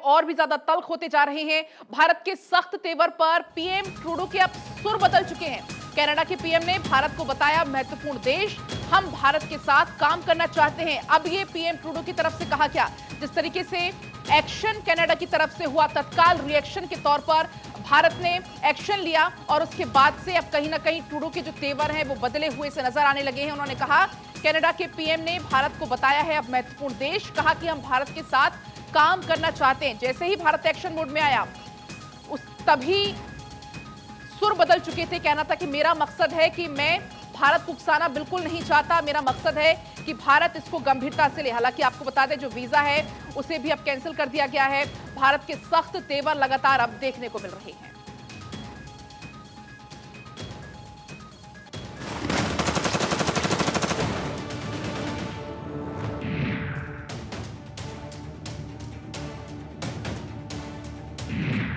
और भी ज्यादा तल्ख होते जा रहे हैं। भारत के सख्त तेवर पर पीएम ट्रूडो के अब सुर बदल चुके हैं। कनाडा के पीएम ने भारत को बताया महत्वपूर्ण देश, हम भारत के साथ काम करना चाहते हैं। अब ये पीएम ट्रूडो की तरफ से कहा गया, जिस तरीके से एक्शन कनाडा की तरफ से हुआ, तत्काल रिएक्शन के तौर पर भारत ने एक्शन लिया और उसके बाद से अब कहीं ना कहीं ट्रूडो के जो तेवर हैं वो बदले हुए से नजर आने लगे हैं। उन्होंने कहा, कनाडा के पीएम ने भारत को बताया है अब महत्वपूर्ण देश, कहा कि हम भारत के साथ काम करना चाहते हैं। जैसे ही भारत एक्शन मोड में आया तभी सुर बदल चुके थे। कहना था कि मेरा मकसद है कि मैं भारत को उकसाना बिल्कुल नहीं चाहता, मेरा मकसद है कि भारत इसको गंभीरता से ले। हालांकि आपको बता दें, जो वीजा है उसे भी अब कैंसिल कर दिया गया है। भारत के सख्त तेवर लगातार अब देखने को मिल रहे हैं।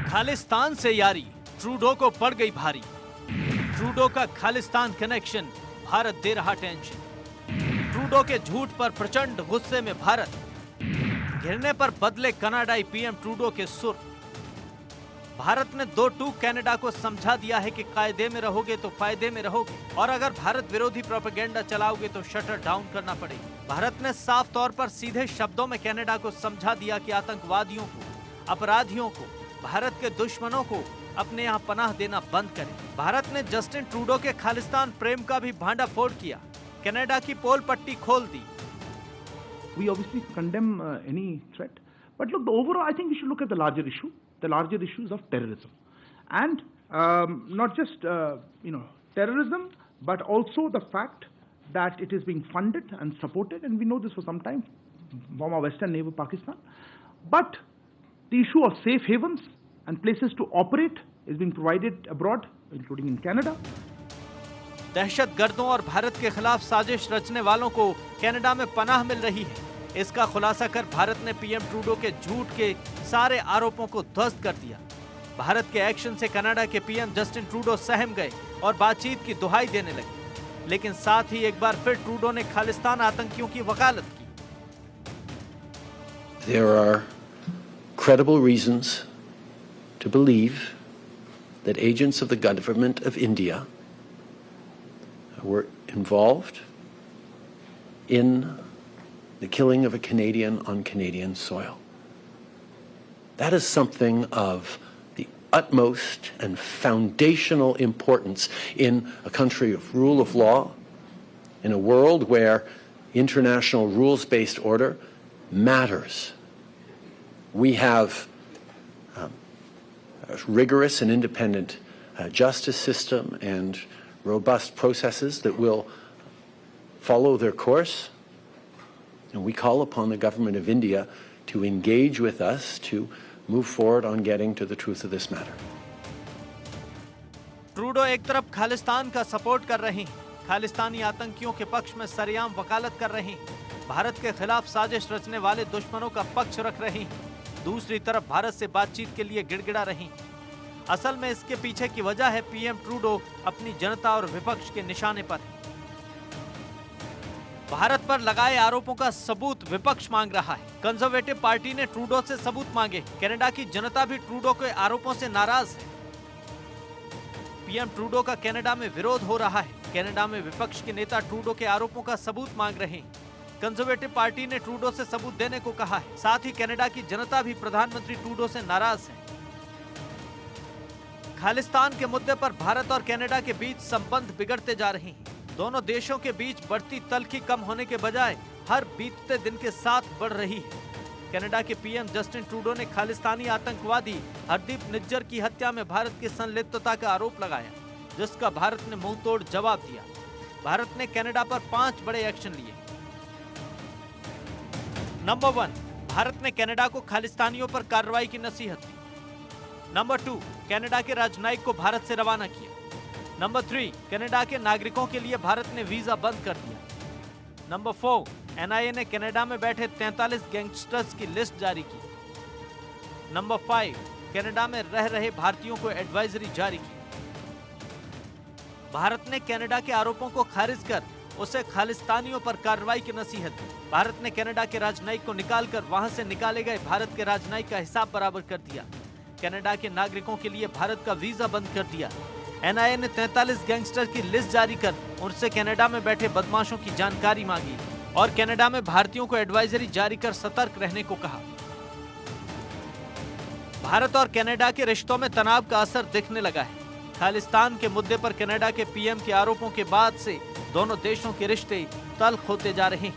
खालिस्तान से यारी ट्रूडो को पड़ गई भारी। ट्रूडो का खालिस्तान कनेक्शन भारत दे रहा टेंशन। ट्रूडो के झूठ पर प्रचंड गुस्से में भारत, घिरने पर बदले कनाडाई पीएम ट्रूडो के सुर। भारत ने 2 टूक कनाडा को समझा दिया है कि कायदे में रहोगे तो फायदे में रहोगे, और अगर भारत विरोधी प्रोपेगेंडा चलाओगे तो शटर डाउन करना पड़ेगा। भारत ने साफ तौर पर सीधे शब्दों में कनाडा को समझा दिया कि आतंकवादियों को, अपराधियों को, भारत के दुश्मनों को अपने यहाँ पनाह देना बंद करें। भारत ने जस्टिन ट्रूडो के खालिस्तान प्रेम का भी भांडा फोड़ किया, कनाडा की पोल पट्टी खोल दी। We obviously condemn any threat, but look, the overall, I think we should look at the larger issue. The larger issues of terrorism, and not just terrorism, but also the fact that it is being funded and supported, and we know this for some time from our western neighbor Pakistan. But the issue of safe havens and places to operate is being provided abroad, including in Canada. दहशतगर्दों और भारत के खिलाफ साजिश रचने वालों को Canada में पनाह मिल रही है। इसका खुलासा कर भारत ने पीएम ट्रूडो के झूठ के सारे आरोपों को ध्वस्त कर दिया। भारत के एक्शन से कनाडा के पीएम जस्टिन ट्रूडो सहम गए और बातचीत की दुहाई देने लगे। लेकिन साथ ही एक बार फिर ट्रूडो ने खालिस्तान आतंकियों की वकालत की। There are credible reasons to believe that agents of the government of India were involved in the killing of a Canadian on Canadian soil. That is something of the utmost and foundational importance in a country of rule of law, in a world where international rules-based order matters. We have a rigorous and independent justice system and robust processes that will follow their course, and we call upon the government of India to engage with us to move forward on getting to the truth of this matter. Trudeau एक तरफ खालिस्तान का support कर रहे हैं, खालिस्तानी आतंकियों के पक्ष में सरेआम वकालत कर रहे हैं, भारत के खिलाफ साजिश रचने वाले दुश्मनों का पक्ष रख रहे हैं, दूसरी तरफ भारत से बातचीत के लिए गिड़गिड़ा रहे हैं। असल में इसके पीछे की वजह है पीएम ट्रूडो अपनी जनता और विपक्ष के निशाने पर है। भारत पर लगाए आरोपों का सबूत विपक्ष मांग रहा है। कंजर्वेटिव पार्टी ने ट्रूडो से सबूत मांगे। कनाडा की जनता भी ट्रूडो के आरोपों से नाराज है। पीएम ट्रूडो का कनाडा में विरोध हो रहा है। कनाडा में विपक्ष के नेता ट्रूडो के आरोपों का सबूत मांग रहे हैं। कंजर्वेटिव पार्टी ने ट्रूडो से सबूत देने को कहा है। साथ ही कनाडा की जनता भी प्रधानमंत्री ट्रूडो से नाराज है। खालिस्तान के मुद्दे पर भारत और कनाडा के बीच संबंध बिगड़ते जा रहे हैं। दोनों देशों के बीच बढ़ती तल्खी कम होने के बजाय हर बीतते दिन के साथ बढ़ रही है। कनाडा के पीएम जस्टिन ट्रूडो ने खालिस्तानी आतंकवादी हरदीप निज्जर की हत्या में भारत की संलिप्तता का आरोप लगाया, जिसका भारत ने मुंहतोड़ जवाब दिया। भारत ने कनाडा पर 5 बड़े एक्शन लिए। नंबर 1, भारत ने कनाडा को खालिस्तानियों पर कार्रवाई की नसीहत दी। नंबर 2, कनाडा के राजनयिक को भारत से रवाना किया। नंबर 3, कनाडा के नागरिकों के लिए भारत ने वीजा बंद कर दिया। नंबर 4, एनआईए ने कनाडा में बैठे 43 गैंगस्टर्स की लिस्ट जारी की। नंबर 5, कनाडा में रह रहे भारतीयों को एडवाइजरी जारी की। भारत ने कनाडा के आरोपों को खारिज कर उसे खालिस्तानियों पर कार्रवाई की नसीहत दी। भारत ने कनाडा के राजनयिक को निकालकर वहां से निकाले गए भारत के राजनयिक का हिसाब बराबर कर दिया। कनाडा के नागरिकों के लिए भारत का वीजा बंद कर दिया। एनआईए ने 43 गैंगस्टर की लिस्ट जारी कर उनसे कनाडा में बैठे बदमाशों की जानकारी मांगी और कनाडा में भारतीयों को एडवाइजरी जारी कर सतर्क रहने को कहा। भारत और कनाडा के रिश्तों में तनाव का असर दिखने लगा है। खालिस्तान के मुद्दे पर कनाडा के पीएम के आरोपों के बाद से दोनों देशों के रिश्ते तल्ख होते जा रहे हैं।